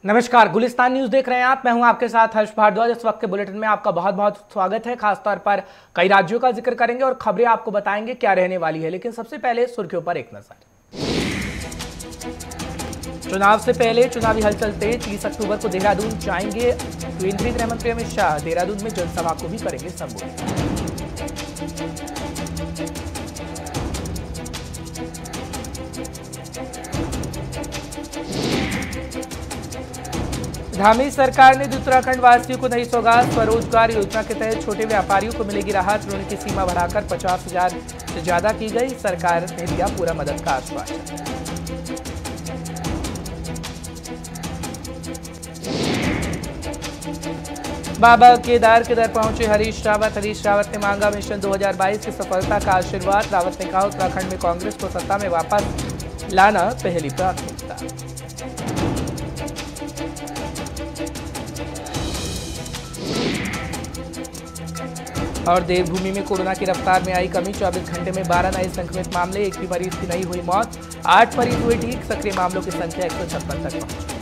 नमस्कार, गुलिस्तान न्यूज देख रहे हैं आप। मैं हूं आपके साथ हर्ष भारद्वाज। इस वक्त के बुलेटिन में आपका बहुत बहुत स्वागत है। खासतौर पर कई राज्यों का जिक्र करेंगे और खबरें आपको बताएंगे क्या रहने वाली है। लेकिन सबसे पहले सुर्खियों पर एक नजर। चुनाव से पहले चुनावी हलचल तेज। 30 अक्टूबर को देहरादून जाएंगे केंद्रीय गृह मंत्री अमित शाह। देहरादून में जनसभा को भी करेंगे संबोधित। धामी सरकार ने दी उत्तराखंड वासियों को नई सौगात। स्वरोजगार योजना के तहत छोटे व्यापारियों को मिलेगी राहत। ऋण की सीमा बढ़ाकर 50,000 से ज्यादा की गई। सरकार ने दिया पूरा मदद का आश्वासन। बाबा केदार के दर पहुंचे हरीश रावत। हरीश रावत ने मांगा मिशन 2022 की सफलता का आशीर्वाद। रावत ने कहा उत्तराखंड में कांग्रेस को सत्ता में वापस लाना पहली प्राथमिकता। और देवभूमि में कोरोना की रफ्तार में आई कमी। 24 घंटे में 12 नए संक्रमित मामले। एक भी मरीज की नहीं हुई मौत। 8 मरीज हुए ठीक। सक्रिय मामलों की संख्या 156 तक पहुंची।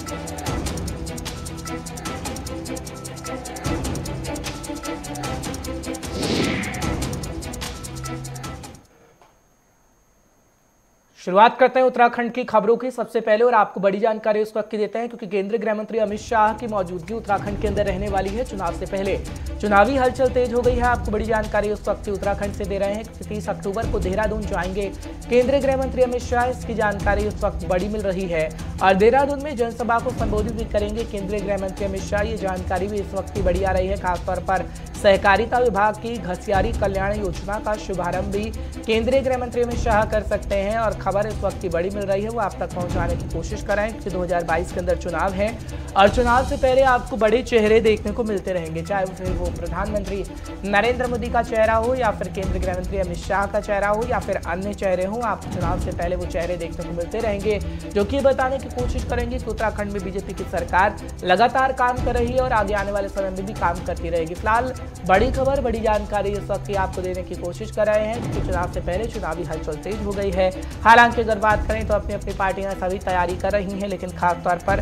शुरुआत करते हैं उत्तराखंड की खबरों की सबसे पहले। और आपको बड़ी जानकारी उस वक्त की देते हैं क्योंकि केंद्रीय गृह मंत्री अमित शाह की मौजूदगी उत्तराखंड के अंदर रहने वाली है। चुनाव से पहले चुनावी हलचल तेज हो गई है। आपको बड़ी जानकारी उस वक्त की उत्तराखंड से दे रहे हैं क्योंकि 30 अक्टूबर को देहरादून जाएंगे केंद्रीय गृह मंत्री अमित शाह। इसकी जानकारी उस वक्त बड़ी मिल रही है और देहरादून में जनसभा को संबोधित भी करेंगे केंद्रीय गृह मंत्री अमित शाह। ये जानकारी भी इस वक्त की बड़ी आ रही है। खासतौर पर सहकारिता विभाग की घसियारी कल्याण योजना का शुभारंभ भी केंद्रीय गृह मंत्री अमित शाह कर सकते हैं। और खबर इस वक्त की बड़ी मिल रही है वो आप तक पहुंचाने की कोशिश कर रहे हैं क्योंकि 2022 के अंदर चुनाव है और चुनाव से पहले आपको बड़े चेहरे देखने को मिलते रहेंगे, चाहे फिर वो प्रधानमंत्री नरेंद्र मोदी का चेहरा हो या फिर केंद्रीय गृह मंत्री अमित शाह का चेहरा हो या फिर अन्य चेहरे हो। आपको चुनाव से पहले वो चेहरे देखने को मिलते रहेंगे जो कि बताने की कोशिश करेंगे कि उत्तराखंड में बीजेपी की सरकार लगातार काम कर रही है और आगे आने वाले समय में भी काम करती रहेगी। फिलहाल बड़ी खबर, बड़ी जानकारी इस वक्त की आपको देने की कोशिश कर रहे हैं क्योंकि चुनाव से पहले चुनावी हलचल तेज हो गई है। हालांकि अगर बात करें तो अपनी अपनी पार्टियां सभी तैयारी कर रही हैं, लेकिन खासतौर पर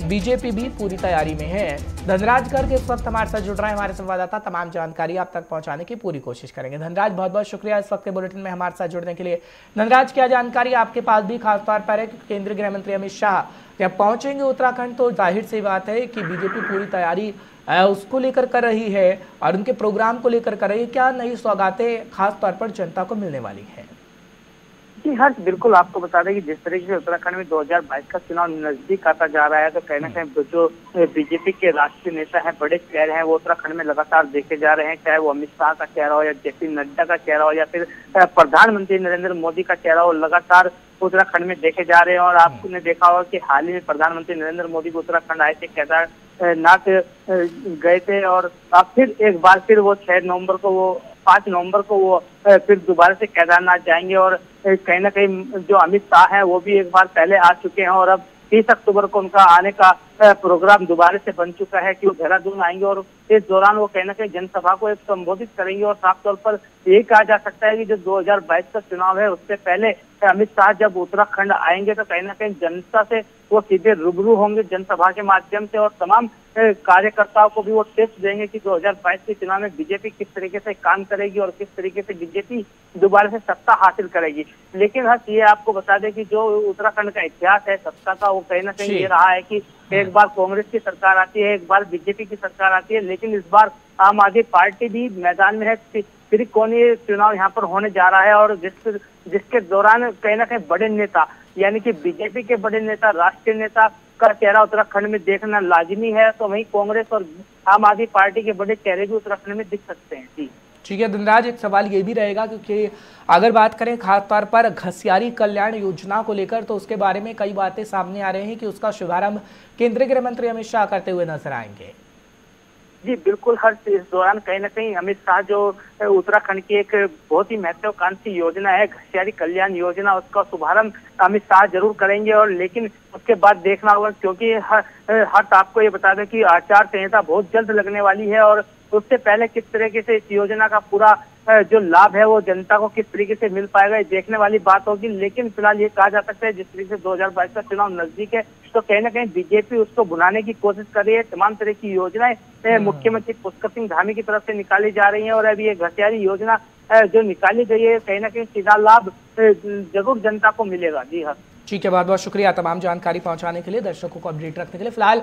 बीजेपी भी पूरी तैयारी में है। धनराज गर्ग इस वक्त हमारे साथ जुड़ रहे हैं, हमारे संवाददाता तमाम जानकारी आप तक पहुंचाने की पूरी कोशिश करेंगे। धनराज, बहुत बहुत शुक्रिया इस वक्त के बुलेटिन में हमारे साथ जुड़ने के लिए। धनराज, क्या जानकारी आपके पास भी खासतौर पर है कि केंद्रीय गृह मंत्री अमित शाह जब पहुंचेंगे उत्तराखंड तो जाहिर सी बात है कि बीजेपी पूरी तैयारी उसको लेकर कर रही है और उनके प्रोग्राम को लेकर कर रही है। क्या नई सौगातें खासतौर पर जनता को मिलने वाली है? जी हर्ष, बिल्कुल आपको बता दें कि जिस तरीके से उत्तराखंड में 2022 का चुनाव नजदीक आता जा रहा है तो कहीं ना कहीं जो बीजेपी के राष्ट्रीय नेता हैं, बड़े चेहरे हैं, वो उत्तराखंड में लगातार देखे जा रहे हैं। चाहे वो अमित शाह का चेहरा हो या जेपी नड्डा का चेहरा हो या फिर प्रधानमंत्री नरेंद्र मोदी का चेहरा हो, लगातार उत्तराखंड में देखे जा रहे हैं। और आपने देखा होगा कि हाल ही में प्रधानमंत्री नरेंद्र मोदी को उत्तराखंड आए थे, केदारनाथ गए थे और अब फिर एक बार फिर वो 5 नवंबर को वो फिर दोबारा से केदारनाथ जाएंगे। और कहीं ना कहीं जो अमित शाह है वो भी एक बार पहले आ चुके हैं और अब 30 अक्टूबर को उनका आने का प्रोग्राम दोबारा से बन चुका है कि वो देहरादून आएंगे और इस दौरान वो कहीं ना कहीं जनसभा को एक संबोधित करेंगे। और साफ तौर पर यही कहा जा सकता है कि जो 2022 का चुनाव है उससे पहले अमित शाह जब उत्तराखंड आएंगे तो कहीं ना कहीं जनता से वो सीधे रूबरू होंगे जनसभा के माध्यम से और तमाम कार्यकर्ताओं को भी वो टिप्स देंगे कि 2022 के चुनाव में बीजेपी किस तरीके से काम करेगी और किस तरीके से बीजेपी दोबारा से सत्ता हासिल करेगी। लेकिन हर्ष, ये आपको बता दें कि जो उत्तराखंड का इतिहास है सत्ता का, वो कहीं ना कहीं ये रहा है कि एक बार कांग्रेस की सरकार आती है, एक बार बीजेपी की सरकार आती है, लेकिन इस बार आम आदमी पार्टी भी मैदान में है। त्रिकोणीय चुनाव यहाँ पर होने जा रहा है और जिसके दौरान कहीं ना कहीं बड़े नेता यानी कि बीजेपी के बड़े नेता, राष्ट्रीय नेता का चेहरा उत्तराखंड में देखना लाजिमी है, तो वहीं कांग्रेस और आम आदमी पार्टी के बड़े चेहरे भी उत्तराखंड में दिख सकते हैं। जी ठीक है धनराज, एक सवाल ये भी रहेगा क्योंकि अगर बात करें खासतौर पर घसियारी कल्याण योजना को लेकर तो उसके बारे में कई बातें सामने आ रही हैं कि उसका शुभारंभ केंद्रीय गृह मंत्री अमित शाह करते हुए नजर आएंगे। जी बिल्कुल हर्ष, इस दौरान कहीं ना कहीं अमित शाह जो उत्तराखंड की एक बहुत ही महत्वाकांक्षी योजना है घसियारी कल्याण योजना, उसका शुभारंभ अमित शाह जरूर करेंगे। और लेकिन उसके बाद देखना होगा क्योंकि हर्ष आपको ये बता दें कि आचार संहिता बहुत जल्द लगने वाली है और उससे पहले किस तरीके से इस योजना का पूरा जो लाभ है वो जनता को किस तरीके से मिल पाएगा, ये देखने वाली बात होगी। लेकिन फिलहाल ये कहा जा सकता है जिस तरीके से 2022 का चुनाव नजदीक है तो कहीं ना कहीं बीजेपी उसको भुनाने की कोशिश कर रही है। तमाम तरह की योजनाएं मुख्यमंत्री पुष्कर सिंह धामी की तरफ से निकाली जा रही है और अभी ये घटियारी योजना जो निकाली गई है कहीं ना कहीं सीधा लाभ जरूर जनता को मिलेगा। जी हाँ, ठीक है, बहुत बहुत शुक्रिया तमाम जानकारी पहुंचाने के लिए, दर्शकों को अपडेट रखने के लिए। फिलहाल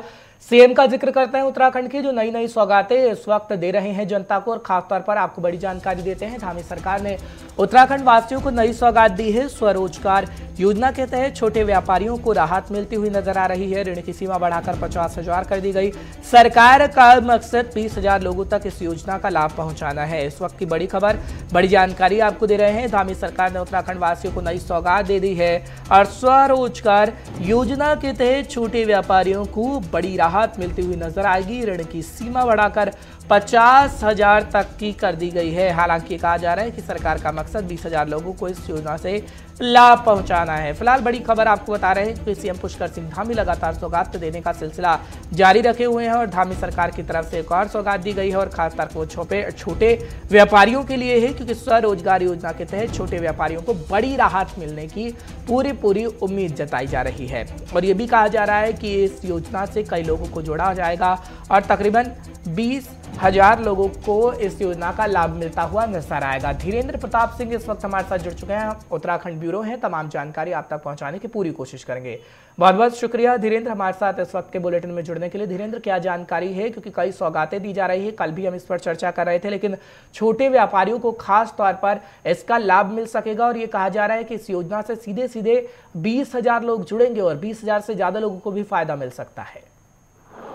सीएम का जिक्र करते हैं। उत्तराखंड की जो नई नई सौगातें इस वक्त दे रहे हैं जनता को और खासतौर पर आपको बड़ी जानकारी देते हैं। धामी सरकार ने उत्तराखंड वासियों को नई सौगात दी है। स्वरोजगार योजना के तहत छोटे व्यापारियों को राहत मिलती हुई नजर आ रही है। ऋण की सीमा बढ़ाकर 50,000 कर दी गई। सरकार का मकसद 20,000 लोगों तक इस योजना का लाभ पहुंचाना है। इस वक्त की बड़ी खबर, बड़ी जानकारी आपको दे रहे हैं। धामी सरकार ने उत्तराखंड वासियों को नई सौगात दे दी है और स्वरोजगार योजना के तहत छोटे व्यापारियों को बड़ी राहत मिलती हुई नजर आएगी। ऋण की सीमा बढ़ाकर 50,000 तक की कर दी गई है। हालांकि कहा जा रहा है कि सरकार का मकसद 20,000 लोगों को इस योजना से लाभ पहुंचाना है। फिलहाल बड़ी खबर आपको बता रहे हैं कि सीएम पुष्कर सिंह धामी लगातार सौगात देने का सिलसिला जारी रखे हुए हैं और धामी सरकार की तरफ से एक और सौगात दी गई है और खासतौर पर छोटे व्यापारियों के लिए है, क्योंकि स्वरोजगार योजना के तहत छोटे व्यापारियों को बड़ी राहत मिलने की पूरी उम्मीद जताई जा रही है। और ये भी कहा जा रहा है कि इस योजना से कई लोगों को जोड़ा जाएगा और तकरीबन 20,000 लोगों को इस योजना का लाभ मिलता हुआ नजर आएगा। धीरेन्द्र प्रताप सिंह इस वक्त हमारे साथ जुड़ चुके हैं, उत्तराखंड ब्यूरो हैं, तमाम जानकारी आप तक पहुंचाने की पूरी कोशिश करेंगे। बहुत बहुत शुक्रिया धीरेन्द्र हमारे साथ इस वक्त के बुलेटिन में जुड़ने के लिए। धीरेन्द्र, क्या जानकारी है, क्योंकि कई सौगातें दी जा रही है, कल भी हम इस पर चर्चा कर रहे थे, लेकिन छोटे व्यापारियों को खास तौर पर इसका लाभ मिल सकेगा और ये कहा जा रहा है कि इस योजना से सीधे सीधे 20,000 लोग जुड़ेंगे और 20,000 से ज्यादा लोगों को भी फायदा मिल सकता है।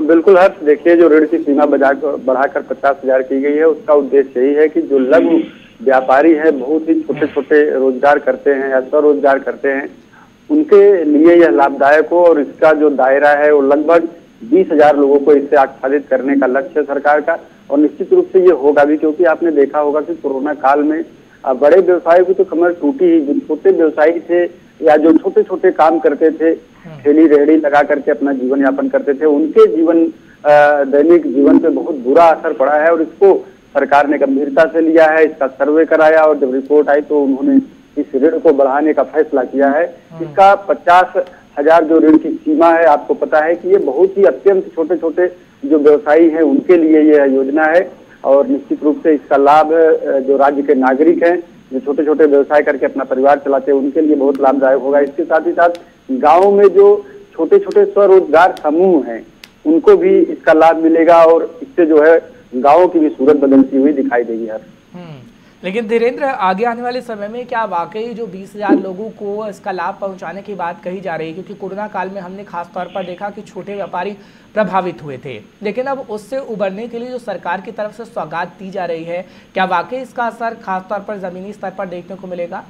बिल्कुल हर्ष, देखिए जो ऋण की सीमा बढ़ाकर 50,000 की गई है उसका उद्देश्य यही है कि जो लघु व्यापारी है, बहुत ही छोटे छोटे रोजगार करते हैं या स्वरोजगार करते हैं, उनके लिए यह लाभदायक हो और इसका जो दायरा है वो लगभग 20,000 लोगों को इससे आच्छादित करने का लक्ष्य है सरकार का। और निश्चित रूप से ये होगा भी, क्योंकि आपने देखा होगा कि कोरोना काल में बड़े व्यवसायों की तो कमर टूटी ही, जो छोटे व्यवसायी थे या जो छोटे छोटे काम करते थे, ठेली रेहड़ी लगा करके अपना जीवन यापन करते थे, उनके दैनिक जीवन पे बहुत बुरा असर पड़ा है और इसको सरकार ने गंभीरता से लिया है। इसका सर्वे कराया और जब रिपोर्ट आई तो उन्होंने इस ऋण को बढ़ाने का फैसला किया है। इसका 50,000 जो ऋण की सीमा है, आपको पता है कि ये बहुत ही अत्यंत छोटे छोटे जो व्यवसायी हैं उनके लिए यह योजना है और निश्चित रूप से इसका लाभ जो राज्य के नागरिक हैं, जो छोटे छोटे व्यवसाय करके अपना परिवार चलाते हैं, उनके लिए बहुत लाभदायक होगा। इसके साथ ही साथ गाँव में जो छोटे छोटे स्वरोजगार समूह हैं उनको भी इसका लाभ मिलेगा और इससे जो है गाँव की भी सूरत बदलती हुई दिखाई देगी हर। लेकिन धीरेन्द्र, आगे आने वाले समय में क्या वाकई जो 20,000 लोगों को इसका लाभ पहुंचाने की बात कही जा रही है, क्योंकि कोरोना काल में हमने खास तौर पर देखा कि छोटे व्यापारी प्रभावित हुए थे, लेकिन अब उससे उबरने के लिए जो सरकार की तरफ से सौगात दी जा रही है, क्या वाकई इसका असर खास तौर पर जमीनी स्तर पर देखने को मिलेगा?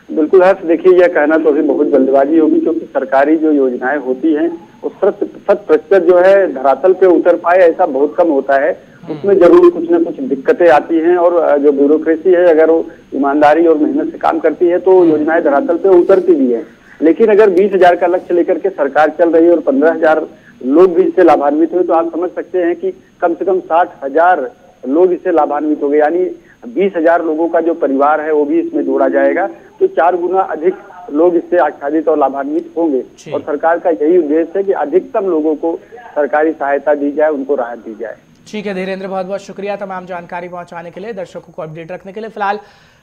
बिल्कुल हर्ष, देखिए यह कहना तो अभी बहुत जल्दबाजी होगी, क्योंकि सरकारी जो योजनाएं होती हैं वो 100% जो है धरातल पे उतर पाए ऐसा बहुत कम होता है। उसमें जरूर कुछ न कुछ दिक्कतें आती हैं और जो ब्यूरोक्रेसी है अगर वो ईमानदारी और मेहनत से काम करती है तो योजनाएं धरातल पे उतरती भी है। लेकिन अगर 20,000 का लक्ष्य लेकर के सरकार चल रही है और 15,000 लोग भी इससे लाभान्वित हुए तो आप समझ सकते हैं कि कम से कम 60,000 लोग इससे लाभान्वित हो गए, यानी 20,000 लोगों का जो परिवार है वो भी इसमें जोड़ा जाएगा, तो 4 गुना अधिक लोग इससे आच्छादित और लाभान्वित होंगे। और सरकार का यही उद्देश्य है कि अधिकतम लोगों को सरकारी सहायता दी जाए, उनको राहत दी जाए। ठीक है धीरेन्द्र, बहुत बहुत शुक्रिया तमाम जानकारी पहुंचाने के लिए, दर्शकों को अपडेट रखने के लिए। फिलहाल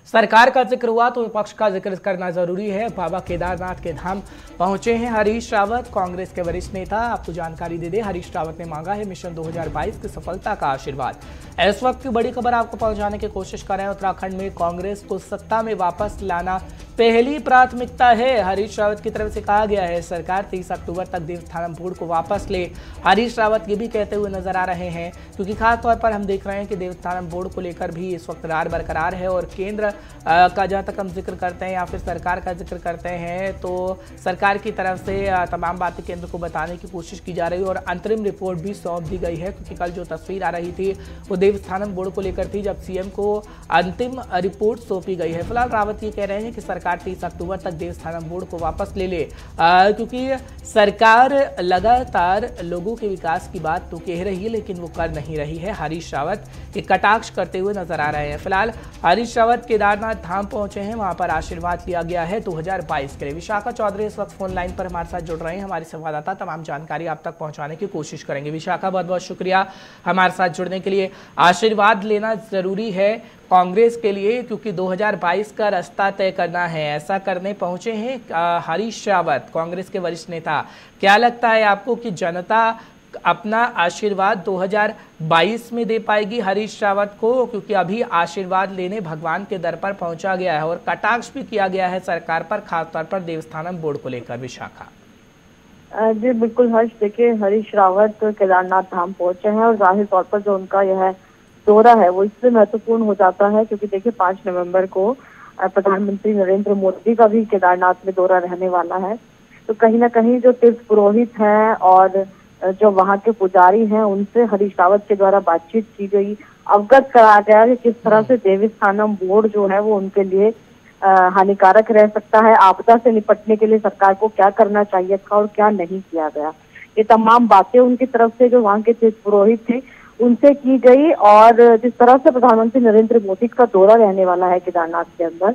सरकार का जिक्र हुआ तो विपक्ष का जिक्र करना जरूरी है। बाबा केदारनाथ के धाम पहुंचे हैं हरीश रावत, कांग्रेस के वरिष्ठ नेता। आपको जानकारी दे दें, हरीश रावत ने मांगा है मिशन 2022 की सफलता का आशीर्वाद। इस वक्त की बड़ी खबर आपको पहुंचाने की कोशिश कर रहे हैं। उत्तराखंड में कांग्रेस को सत्ता में वापस लाना पहली प्राथमिकता है। हरीश रावत की तरफ से कहा गया है सरकार 30 अक्टूबर तक देवस्थानम बोर्ड को वापस ले। हरीश रावत ये भी कहते हुए नजर आ रहे हैं, क्योंकि खास तौर पर हम देख रहे हैं कि देवस्थानम बोर्ड को लेकर भी इस वक्त रार बरकरार है और केंद्र का जहाँ तक हम जिक्र करते हैं या फिर सरकार का जिक्र करते हैं तो सरकार की तरफ से तमाम बातें केंद्र को बताने की कोशिश की जा रही है और अंतरिम रिपोर्ट भी सौंप दी गई है। क्योंकि कल जो तस्वीर आ रही थी वो देवस्थानम बोर्ड को लेकर थी, जब सीएम को अंतिम रिपोर्ट सौंपी गई है। फिलहाल रावत ये कह रहे हैं कि सरकार सरकार 30 अक्टूबर तक देवस्थानम बोर्ड को वापस ले ले, क्योंकि सरकार लगातार लोगों के विकास की बात तो कह रही है लेकिन वो कर नहीं रही है। हरीश रावत ये कटाक्ष करते हुए नजर आ रहे हैं। फिलहाल हरीश रावत केदारनाथ धाम पहुंचे हैं, वहां पर आशीर्वाद लिया गया है 2022 के लिए। विशाखा चौधरी इस वक्त फोन लाइन पर हमारे साथ जुड़ रहे हैं, हमारे संवाददाता तमाम जानकारी आप तक पहुंचाने की कोशिश करेंगे। विशाखा, बहुत बहुत शुक्रिया हमारे साथ जुड़ने के लिए। आशीर्वाद लेना जरूरी है कांग्रेस के लिए, क्योंकि 2022 का रास्ता तय करना है, ऐसा करने पहुंचे हैं हरीश रावत, कांग्रेस के वरिष्ठ नेता। क्या लगता है आपको कि जनता अपना आशीर्वाद 2022 में दे पाएगी हरीश रावत को, क्योंकि अभी आशीर्वाद लेने भगवान के दर पर पहुंचा गया है और कटाक्ष भी किया गया है सरकार पर, खासतौर पर देवस्थानम बोर्ड को लेकर। विशाखा जी बिल्कुल हर्ष, देखिए हरीश रावत केदारनाथ धाम पहुंचे हैं और जाहिर तौर पर जो उनका यह दौरा है वो इसलिए महत्वपूर्ण हो जाता है क्योंकि देखिए 5 नवंबर को प्रधानमंत्री नरेंद्र मोदी का भी केदारनाथ में दौरा रहने वाला है। तो कहीं ना कहीं जो तीर्थ पुरोहित हैं और जो वहाँ के पुजारी हैं उनसे हरीश रावत के द्वारा बातचीत की गई, अवगत कराया गया कि किस तरह से देवस्थानम बोर्ड जो है वो उनके लिए हानिकारक रह सकता है, आपदा से निपटने के लिए सरकार को क्या करना चाहिए था और क्या नहीं किया गया। ये तमाम बातें उनकी तरफ से जो वहाँ के तीर्थ पुरोहित थे उनसे की गई। और जिस तरह से प्रधानमंत्री नरेंद्र मोदी का दौरा रहने वाला है केदारनाथ के अंदर,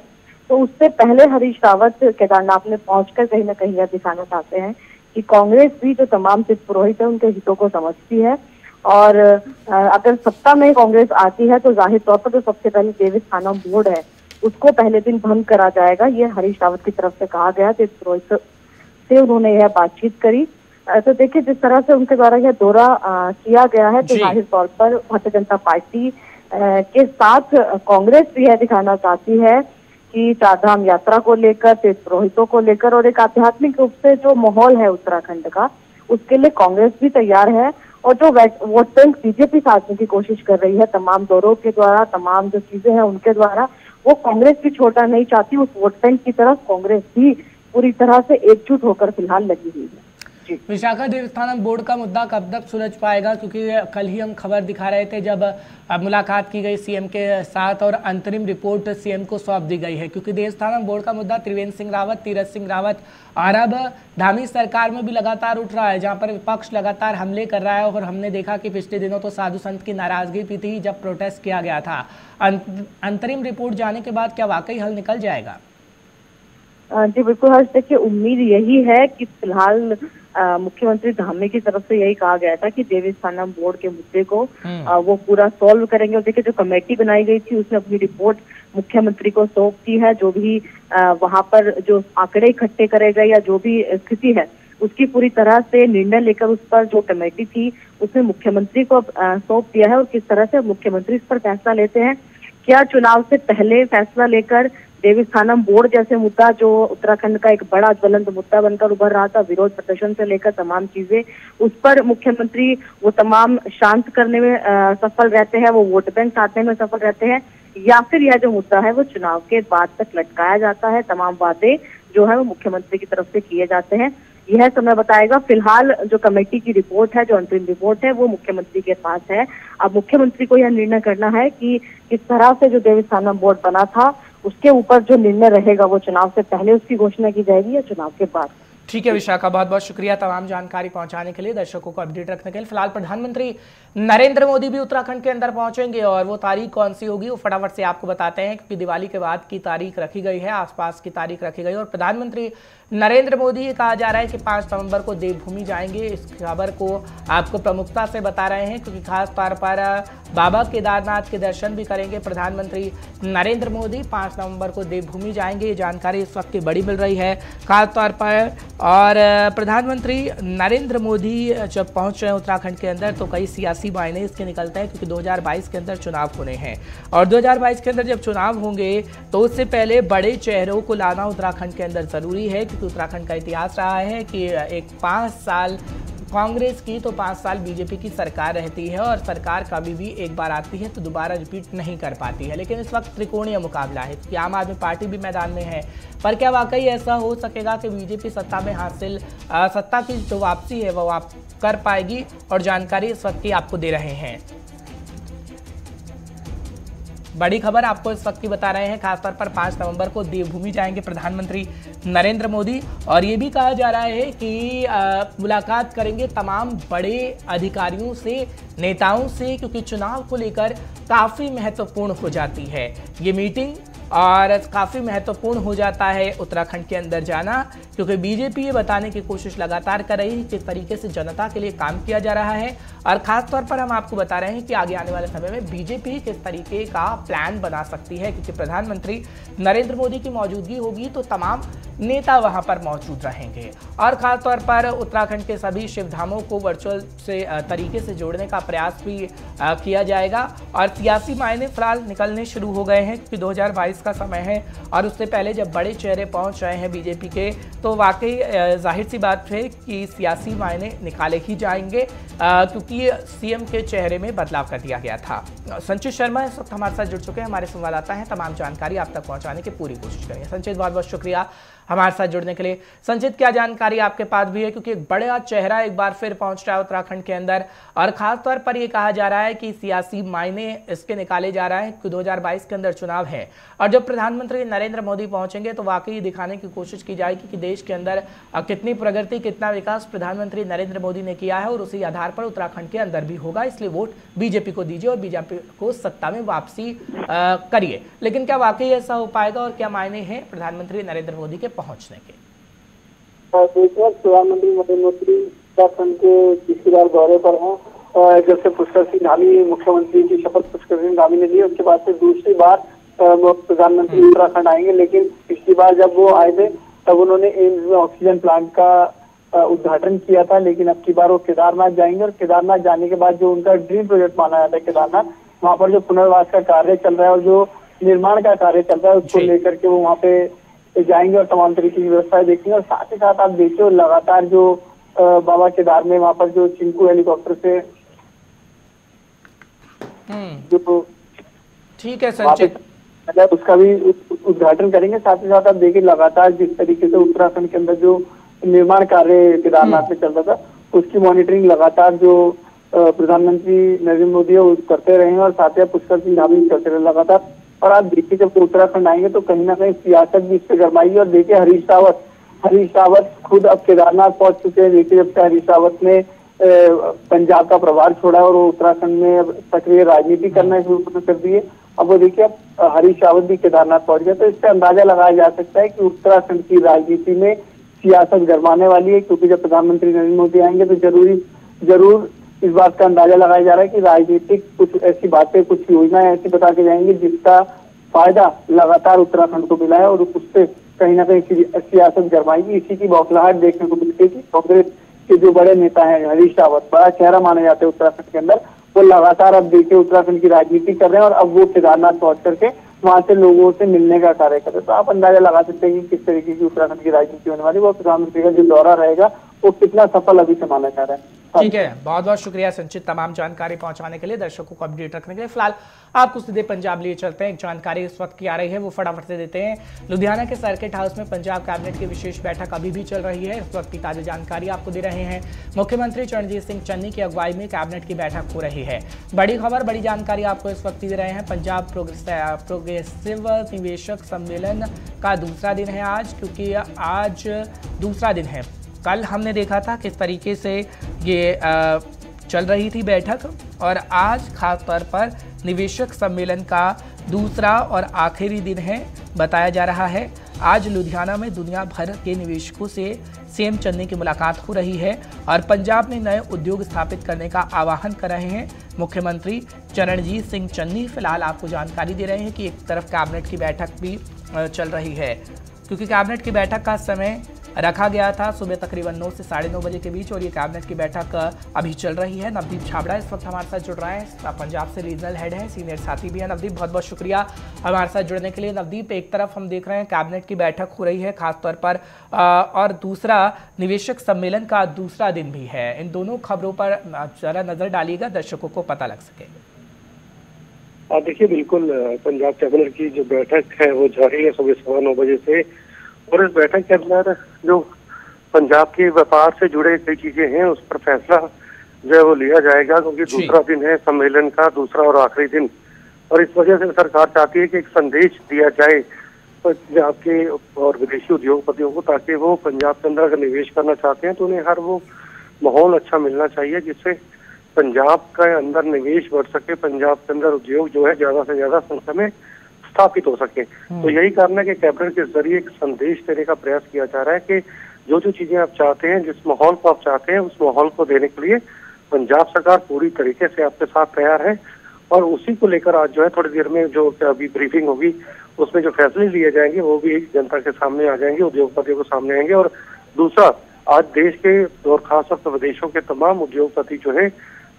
तो उससे पहले हरीश रावत केदारनाथ में पहुंचकर कहीं ना कहीं यह दिखाना चाहते हैं कि कांग्रेस भी जो तमाम तीर्थ पुरोहित है उनके हितों को समझती है और अगर सत्ता में कांग्रेस आती है तो जाहिर तौर पर जो सबसे पहले देवस्थानम बोर्ड है उसको पहले दिन भंग करा जाएगा। ये हरीश रावत की तरफ से कहा गया, तीर्थ पुरोहित से उन्होंने यह बातचीत करी। तो देखिए जिस तरह से उनके द्वारा यह दौरा किया गया है तो जाहिर तौर पर भारतीय जनता पार्टी के साथ कांग्रेस भी यह दिखाना चाहती है कि चारधाम यात्रा को लेकर, तीर्थ पुरोहितों को लेकर और एक आध्यात्मिक रूप से जो माहौल है उत्तराखंड का, उसके लिए कांग्रेस भी तैयार है। और जो वोट बैंक बीजेपी साधने की कोशिश कर रही है तमाम दौरों के द्वारा, तमाम जो चीजें हैं उनके द्वारा, वो कांग्रेस भी छोटा नहीं चाहती। उस वोट बैंक की तरफ कांग्रेस भी पूरी तरह से एकजुट होकर फिलहाल लगी हुई है। विशाखा, देवस्थानम बोर्ड का मुद्दा कब तक सुलझ पाएगा, क्योंकि कल ही हम खबर दिखा रहे थे जब मुलाकात की गई सीएम के साथ और अंतरिम रिपोर्ट सीएम को सौंप दी गई है, क्योंकि देवस्थानम बोर्ड का मुद्दा त्रिवेंद्र सिंह रावत, तीरथ सिंह रावत और अब धामी सरकार में भी लगातार उठ रहा है, जहां पर विपक्ष लगातार हमले कर रहा है। और हमने देखा कि पिछले दिनों तो साधु संत की नाराजगी भी थी जब प्रोटेस्ट किया गया था। अंतरिम रिपोर्ट जाने के बाद क्या वाकई हल निकल जाएगा? जी बिल्कुल हर्ष, देखिए उम्मीद यही है कि फिलहाल मुख्यमंत्री धामी की तरफ से यही कहा गया था कि देवस्थानम बोर्ड के मुद्दे को वो पूरा सॉल्व करेंगे। और देखिए जो कमेटी बनाई गई थी उसने अपनी रिपोर्ट मुख्यमंत्री को सौंप दी है। जो भी वहां पर जो आंकड़े इकट्ठे करे गए या जो भी स्थिति है उसकी पूरी तरह से निर्णय लेकर उस पर जो कमेटी थी उसने मुख्यमंत्री को सौंप दिया है। और किस तरह से मुख्यमंत्री इस पर फैसला लेते हैं, क्या चुनाव से पहले फैसला लेकर देवस्थानम बोर्ड जैसे मुद्दा जो उत्तराखंड का एक बड़ा ज्वलंत मुद्दा बनकर उभर रहा था, विरोध प्रदर्शन से लेकर तमाम चीजें, उस पर मुख्यमंत्री वो तमाम शांत करने में सफल रहते हैं, वो वोट बैंक साधने में सफल रहते हैं, या फिर यह जो मुद्दा है वो चुनाव के बाद तक लटकाया जाता है। तमाम वादे जो है वो मुख्यमंत्री की तरफ से किए जाते हैं, यह समय बताएगा। फिलहाल जो कमेटी की रिपोर्ट है, जो अंतरिम रिपोर्ट है, वो मुख्यमंत्री के पास है। अब मुख्यमंत्री को यह निर्णय करना है कि किस तरह से जो देवस्थानम बोर्ड बना था उसके ऊपर जो निर्णय रहेगा वो चुनाव से पहले उसकी घोषणा की जाएगी या चुनाव के बाद। ठीक है विशाखा, बहुत बहुत शुक्रिया तमाम जानकारी पहुंचाने के लिए, दर्शकों को अपडेट रखने के लिए। फिलहाल प्रधानमंत्री नरेंद्र मोदी भी उत्तराखंड के अंदर पहुंचेंगे और वो तारीख कौन सी होगी वो फटाफट से आपको बताते हैं, क्योंकि दिवाली के बाद की तारीख रखी गई है, आसपास की तारीख रखी गई है। और प्रधानमंत्री नरेंद्र मोदी ये कहा जा रहा है कि 5 नवंबर को देवभूमि जाएंगे। इस खबर को आपको प्रमुखता से बता रहे हैं क्योंकि खास तौर पर बाबा केदारनाथ के दर्शन भी करेंगे प्रधानमंत्री नरेंद्र मोदी। 5 नवंबर को देवभूमि जाएंगे, ये जानकारी इस वक्त की बड़ी मिल रही है खास तौर पर। और प्रधानमंत्री नरेंद्र मोदी जब पहुंच रहे हैं उत्तराखंड के अंदर तो कई सियासी मायने इसके निकलते हैं, क्योंकि 2022 के अंदर चुनाव होने हैं और 2022 के अंदर जब चुनाव होंगे तो उससे पहले बड़े चेहरों को लाना उत्तराखंड के अंदर ज़रूरी है, क्योंकि उत्तराखंड का इतिहास रहा है कि एक 5 साल कांग्रेस की तो 5 साल बीजेपी की सरकार रहती है और सरकार कभी भी एक बार आती है तो दोबारा रिपीट नहीं कर पाती है। लेकिन इस वक्त त्रिकोणीय मुकाबला है कि आम आदमी पार्टी भी मैदान में है, पर क्या वाकई ऐसा हो सकेगा कि बीजेपी सत्ता की जो वापसी है वो आप कर पाएगी? और जानकारी इस वक्त की आपको दे रहे हैं। बड़ी खबर आपको इस वक्त की बता रहे हैं, खासतौर पर 5 नवंबर को देवभूमि जाएंगे प्रधानमंत्री नरेंद्र मोदी और ये भी कहा जा रहा है कि मुलाकात करेंगे तमाम बड़े अधिकारियों से, नेताओं से, क्योंकि चुनाव को लेकर काफी महत्वपूर्ण हो जाती है ये मीटिंग और काफ़ी महत्वपूर्ण हो जाता है उत्तराखंड के अंदर जाना, क्योंकि बीजेपी ये बताने की कोशिश लगातार कर रही है किस तरीके से जनता के लिए काम किया जा रहा है और ख़ास तौर पर हम आपको बता रहे हैं कि आगे आने वाले समय में बीजेपी किस तरीके का प्लान बना सकती है, क्योंकि प्रधानमंत्री नरेंद्र मोदी की मौजूदगी होगी तो तमाम नेता वहां पर मौजूद रहेंगे और ख़ास तौर पर उत्तराखंड के सभी शिव धामों को वर्चुअल से तरीके से जोड़ने का प्रयास भी किया जाएगा और सियासी मायने फिलहाल निकलने शुरू हो गए हैं, क्योंकि 2022 का समय है और उससे पहले जब बड़े चेहरे पहुंच रहे हैं बीजेपी के तो वाकई जाहिर सी बात है कि सियासी मायने निकाले ही जाएंगे, क्योंकि सीएम के चेहरे में बदलाव कर दिया गया था। संचित शर्मा इस वक्त हमारे साथ जुड़ चुके हैं, हमारे संवाददाता हैं, तमाम जानकारी आप तक पहुंचाने की पूरी कोशिश करेंगे। संचित, बहुत बहुत शुक्रिया हमारे साथ जुड़ने के लिए। संचित, क्या जानकारी आपके पास भी है, क्योंकि एक बड़ा चेहरा एक बार फिर पहुंच रहा है उत्तराखंड के अंदर और खास तौर पर यह कहा जा रहा है कि सियासी मायने इसके निकाले जा रहा है कि 2022 के अंदर चुनाव है और जब प्रधानमंत्री नरेंद्र मोदी पहुंचेंगे तो वाकई दिखाने की कोशिश की जाएगी कि देश के अंदर कितनी प्रगति, कितना विकास प्रधानमंत्री नरेंद्र मोदी ने किया है और उसी आधार पर उत्तराखंड के अंदर भी होगा। इसलिए वोट बीजेपी को दीजिए और बीजेपी को सत्ता में वापसी करिए। लेकिन क्या वाकई ऐसा हो पाएगा और क्या मायने हैं प्रधानमंत्री नरेंद्र मोदी के पहुंचने के? प्रधानमंत्री नरेंद्र मोदी उत्तराखंड के तीसरी बार दौरे पर हैं और जब से पुष्कर सिंह धामी मुख्यमंत्री की शपथ पुष्कर सिंह धामी ने ली उसके बाद से दूसरी बार प्रधानमंत्री उत्तराखंड आएंगे। लेकिन पिछली बार जब वो आए थे तब उन्होंने एम्स में ऑक्सीजन प्लांट का उद्घाटन किया था, लेकिन अब की बार वो केदारनाथ जाएंगे और केदारनाथ जाने के बाद जो उनका ड्रीम प्रोजेक्ट माना जाता है केदारनाथ, वहाँ पर जो पुनर्वास का कार्य चल रहा है और जो निर्माण का कार्य चल रहा है उसको लेकर के वो वहाँ पे जाएंगे और तमाम तरीके की व्यवस्थाएं देखेंगे। और साथ ही साथ आप देखिए लगातार जो बाबा केदार में वहाँ पर जो चिंकू हेलीकॉप्टर से जो ठीक है संचित, उसका भी उद्घाटन करेंगे। साथ ही साथ आप देखिए लगातार जिस तरीके से उत्तराखंड के अंदर जो निर्माण कार्य केदारनाथ में चल रहा था उसकी मॉनिटरिंग लगातार जो प्रधानमंत्री नरेंद्र मोदी है वो करते रहे हैं और साथ ही पुष्कर सिंह धामी करते रहे लगातार। और आप देखिए जब उत्तराखंड आएंगे तो कहीं ना कहीं सियासत भी इससे गरमाएगी। और देखिए हरीश रावत खुद अब केदारनाथ पहुंच चुके हैं। देखिए जब से हरीश रावत ने पंजाब का प्रभार छोड़ा और वो उत्तराखंड में सक्रिय राजनीति करना शुरू कर दिए, अब वो देखिए अब हरीश रावत भी केदारनाथ पहुंच गए। तो इससे अंदाजा लगाया जा सकता है कि उत्तराखंड की राजनीति में सियासत गरमाने वाली है, क्योंकि जब प्रधानमंत्री नरेंद्र मोदी आएंगे तो जरूर इस बात का अंदाजा लगाया जा रहा है कि राजनीतिक कुछ ऐसी बातें, कुछ योजनाएं ऐसी बता के जाएंगे जिसका फायदा लगातार उत्तराखंड को मिला है और उससे कहीं ना कहीं सियासत गरमाएगी। इसी की बौखलाहट देखने को मिलती है कि कांग्रेस के जो बड़े नेता हैं हरीश रावत, बड़ा चेहरा माने जाते हैं उत्तराखंड के अंदर, वो लगातार अब देखिए उत्तराखंड की राजनीति कर रहे हैं और अब वो केदारनाथ पहुंच करके वहां से लोगों से मिलने का कार्य कर रहे हैं। तो आप अंदाजा लगा सकते हैं कि किस तरीके की उत्तराखंड की राजनीति होने वाली, वो प्रधानमंत्री का जो दौरा रहेगा वो कितना सफल अभी से माना जा रहा है। ठीक है, बहुत बहुत शुक्रिया संचित तमाम जानकारी पहुंचाने के लिए, दर्शकों को अपडेट रखने के लिए। फिलहाल आपको सीधे पंजाब लिए चलते हैं। एक जानकारी इस वक्त की आ रही है वो फटाफट से देते हैं। लुधियाना के सर्किट हाउस में पंजाब कैबिनेट की विशेष बैठक अभी भी चल रही है। इस वक्त की ताजा जानकारी आपको दे रहे हैं। मुख्यमंत्री चरणजीत सिंह चन्नी की अगुवाई में कैबिनेट की बैठक हो रही है। बड़ी खबर, बड़ी जानकारी आपको इस वक्त दे रहे हैं। पंजाब प्रोग्रेसिव निवेशक सम्मेलन का दूसरा दिन है आज, क्योंकि आज दूसरा दिन है। कल हमने देखा था किस तरीके से ये चल रही थी बैठक और आज खास तौर पर निवेशक सम्मेलन का दूसरा और आखिरी दिन है बताया जा रहा है। आज लुधियाना में दुनिया भर के निवेशकों से सीएम चन्नी की मुलाकात हो रही है और पंजाब में नए उद्योग स्थापित करने का आह्वान कर रहे हैं मुख्यमंत्री चरणजीत सिंह चन्नी। फिलहाल आपको जानकारी दे रहे हैं कि एक तरफ कैबिनेट की बैठक भी चल रही है, क्योंकि कैबिनेट की बैठक का समय रखा गया था सुबह तकरीबन 9 से 9:30 बजे के बीच और ये कैबिनेट की बैठक अभी चल रही है। नवदीप छाबड़ा इस वक्त हमारे साथ जुड़ रहा है, पंजाब से रीजनल हेड है, सीनियर साथी भी है। नवदीप, बहुत बहुत शुक्रिया हमारे साथ जुड़ने के लिए। नवदीप, एक तरफ हम देख रहे हैं कैबिनेट की बैठक हो रही है खासतौर पर और दूसरा निवेशक सम्मेलन का दूसरा दिन भी है। इन दोनों खबरों पर जरा नजर डालिएगा, दर्शकों को पता लग सके। देखिए बिल्कुल पंजाब कैबिनेट की जो बैठक है वो जारी है सुबह 9:15 बजे से और इस बैठक के अंदर जो पंजाब के व्यापार से जुड़े कई चीजें हैं उस पर फैसला जो है वो लिया जाएगा, क्योंकि दूसरा दिन है सम्मेलन का, दूसरा और आखिरी दिन और इस वजह से सरकार चाहती है कि एक संदेश दिया जाए पंजाब के और विदेशी उद्योगपतियों को, ताकि वो पंजाब के अंदर अगर निवेश करना चाहते हैं तो उन्हें हर वो माहौल अच्छा मिलना चाहिए जिससे पंजाब के अंदर निवेश बढ़ सके, पंजाब के अंदर उद्योग जो है ज्यादा से ज्यादा संख्या में स्थापित हो सके। तो यही कारण है कि कैबिनेट के जरिए एक संदेश देने का प्रयास किया जा रहा है कि जो जो चीजें आप चाहते हैं, जिस माहौल को आप चाहते हैं, उस माहौल को देने के लिए पंजाब सरकार पूरी तरीके से आपके साथ तैयार है। और उसी को लेकर आज जो है थोड़ी देर में जो अभी ब्रीफिंग होगी उसमें जो फैसले लिए जाएंगे वो भी जनता के सामने आ जाएंगे, उद्योगपतियों को सामने आएंगे। और दूसरा, आज देश के और खासतौर पर विदेशों के तमाम उद्योगपति जो है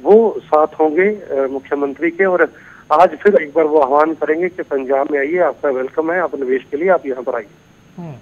वो साथ होंगे मुख्यमंत्री के, और आज फिर एक बार वो आह्वान करेंगे कि पंजाब में आइए, आपका वेलकम है, आप निवेश के लिए आप यहाँ पर आइए।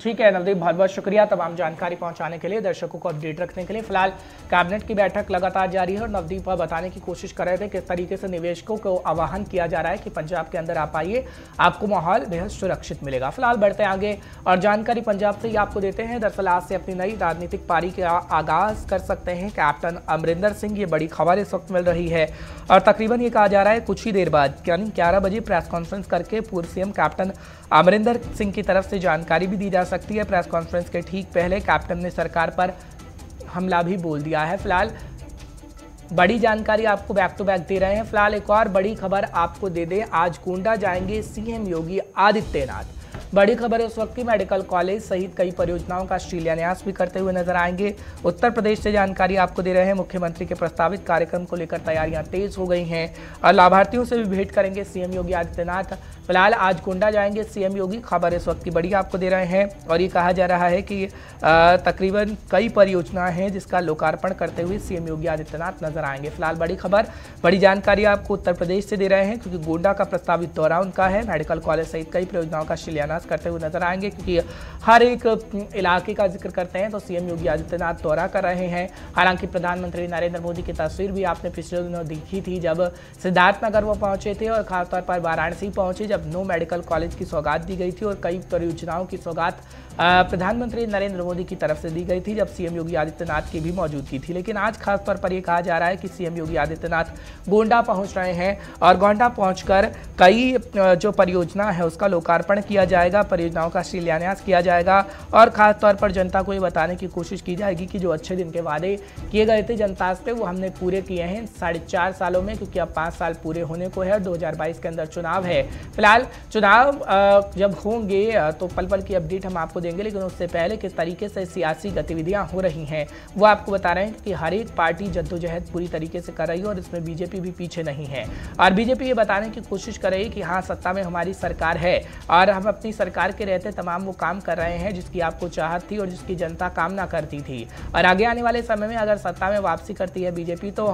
ठीक है नवदीप, बहुत बहुत शुक्रिया तमाम जानकारी पहुंचाने के लिए, दर्शकों को अपडेट रखने के लिए। फिलहाल कैबिनेट की बैठक लगातार जारी है और नवदीप बताने की कोशिश कर रहे थे किस तरीके से निवेशकों को आह्वान किया जा रहा है कि पंजाब के अंदर आप आइए, आपको माहौल बेहद सुरक्षित मिलेगा। फिलहाल बढ़ते आगे और जानकारी पंजाब से ही आपको देते हैं। दरअसल आज से अपनी नई राजनीतिक पारी का आगाज कर सकते हैं कैप्टन अमरिंदर सिंह, ये बड़ी खबर इस वक्त मिल रही है और तकरीबन ये कहा जा रहा है कुछ ही देर बाद यानी 11 बजे प्रेस कॉन्फ्रेंस करके पूर्व सीएम कैप्टन अमरिंदर सिंह की तरफ से जानकारी भी दी जा सकती है। प्रेस कॉन्फ्रेंस के ठीक पहले कैप्टन ने सरकार पर हमला भी बोल दिया है। फिलहाल बड़ी जानकारी आपको बैक टू बैक दे रहे हैं। फिलहाल एक और बड़ी खबर आपको दे दें, आज गोंडा जाएंगे सीएम योगी आदित्यनाथ। बड़ी खबर है उस वक्त की, मेडिकल कॉलेज सहित कई परियोजनाओं का शिलान्यास भी करते हुए नजर आएंगे। उत्तर प्रदेश से जानकारी आपको दे रहे हैं, मुख्यमंत्री के प्रस्तावित कार्यक्रम को लेकर तैयारियां तेज हो गई हैं और लाभार्थियों से भी भेंट करेंगे सीएम योगी आदित्यनाथ। फिलहाल आज गोंडा जाएंगे सीएम योगी, खबर इस वक्त की बड़ी आपको दे रहे हैं और ये कहा जा रहा है कि तकरीबन कई परियोजनाएं हैं जिसका लोकार्पण करते हुए सीएम योगी आदित्यनाथ नजर आएंगे। फिलहाल बड़ी खबर, बड़ी जानकारी आपको उत्तर प्रदेश से दे रहे हैं क्योंकि गोंडा का प्रस्तावित दौरा उनका है, मेडिकल कॉलेज सहित कई परियोजनाओं का शिलान्यास करते हुए नजर आएंगे क्योंकि हर एक इलाके का जिक्र करते हैं तो सीएम योगी आदित्यनाथ दौरा कर रहे हैं। हालांकि प्रधानमंत्री नरेंद्र मोदी की तस्वीर भी आपने पिछले दिनों देखी थी जब सिद्धार्थनगर वो पहुंचे थे और खासतौर पर वाराणसी पहुंचे जब नो मेडिकल कॉलेज की सौगात दी गई थी और कई परियोजनाओं की सौगात प्रधानमंत्री नरेंद्र मोदी की तरफ से दी गई थी जब सीएम योगी आदित्यनाथ की भी मौजूदगी थी। लेकिन आज खासतौर पर यह कहा जा रहा है कि सीएम योगी आदित्यनाथ गोंडा पहुंच रहे हैं और गोंडा पहुंचकर कई जो परियोजना है उसका लोकार्पण किया जाएगा, परियोजनाओं का शिलान्यास किया जाएगा और खासतौर पर जनता को ये बताने की कोशिश की जाएगी कि जो अच्छे दिन के वादे किए गए थे जनता से वो हमने पूरे किए हैं 4.5 सालों में, क्योंकि अब 5 साल पूरे होने को है और 2022 के अंदर चुनाव है। फिलहाल चुनाव जब होंगे तो पल पल की अपडेट हम आपको देंगे, लेकिन उससे पहले किस तरीके से सियासी गतिविधियां हो रही हैं वो आपको बता रहे हैं कि हर एक पार्टी जद्दोजहद पूरी तरीके से कर रही है और इसमें बीजेपी भी पीछे नहीं है। और बीजेपी ये बताने की कोशिश कर रही है कि हाँ, सत्ता में हमारी सरकार है और हम अपनी सरकार के रहते तमाम वो काम कर रहे हैं जिसकी आपको चाहत थी और जिसकी जनता कामना करती थी। और आगे आने वाले समय में अगर सत्ता में वापसी करती है बीजेपी तो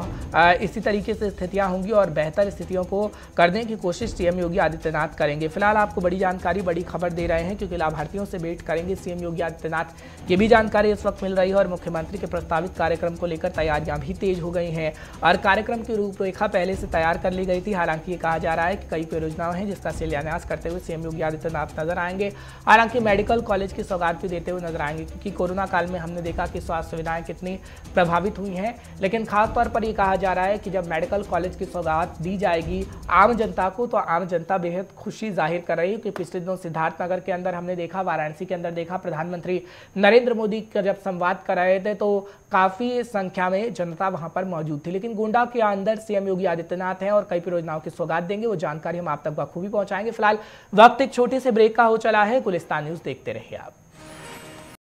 इसी तरीके से स्थितियां होंगी और बेहतर स्थितियों को करने की कोशिश सीएम योगी आदित्यनाथ करेंगे। फिलहाल आपको बड़ी जानकारी, बड़ी खबर दे रहे हैं क्योंकि लाभार्थियों से भेंट करेंगे सीएम योगी आदित्यनाथ की भी जानकारी इस वक्त मिल रही है और मुख्यमंत्री के प्रस्तावित कार्यक्रम को लेकर तैयारियां भी तेज हो गई हैं और कार्यक्रम की रूपरेखा पहले से तैयार कर ली गई थी। हालांकि ये कहा जा रहा है कि कई परियोजनाएं हैं जिसका शिलान्यास करते हुए सीएम योगी आदित्यनाथ नजर आएंगे। हालांकि मेडिकल कॉलेज की सौगात भी देते हुए नजर आएंगे क्योंकि कोरोना काल में हमने देखा कि स्वास्थ्य सुविधाएं कितनी प्रभावित हुई हैं, लेकिन खासतौर पर यह कहा जा रहा है कि जब मेडिकल कॉलेज की सौगात दी जाएगी आम जनता को तो आम जनता बेहद खुशी जाहिर कर रही है कि पिछले दिनों सिद्धार्थनगर के अंदर हमने देखा, वाराणसी के अंदर देखा, प्रधानमंत्री नरेंद्र मोदी का जब संवाद कर रहे थे तो काफी संख्या में जनता वहां पर मौजूद थी। लेकिन गोंडा के अंदर सीएम योगी आदित्यनाथ हैं और कई परियोजनाओं की सौगात देंगे, वो जानकारी हम आप तक बखूबी पहुंचाएंगे। फिलहाल वक्त एक छोटे से ब्रेक का हो चला है। गुलिस्तान न्यूज देखते रहिए आप।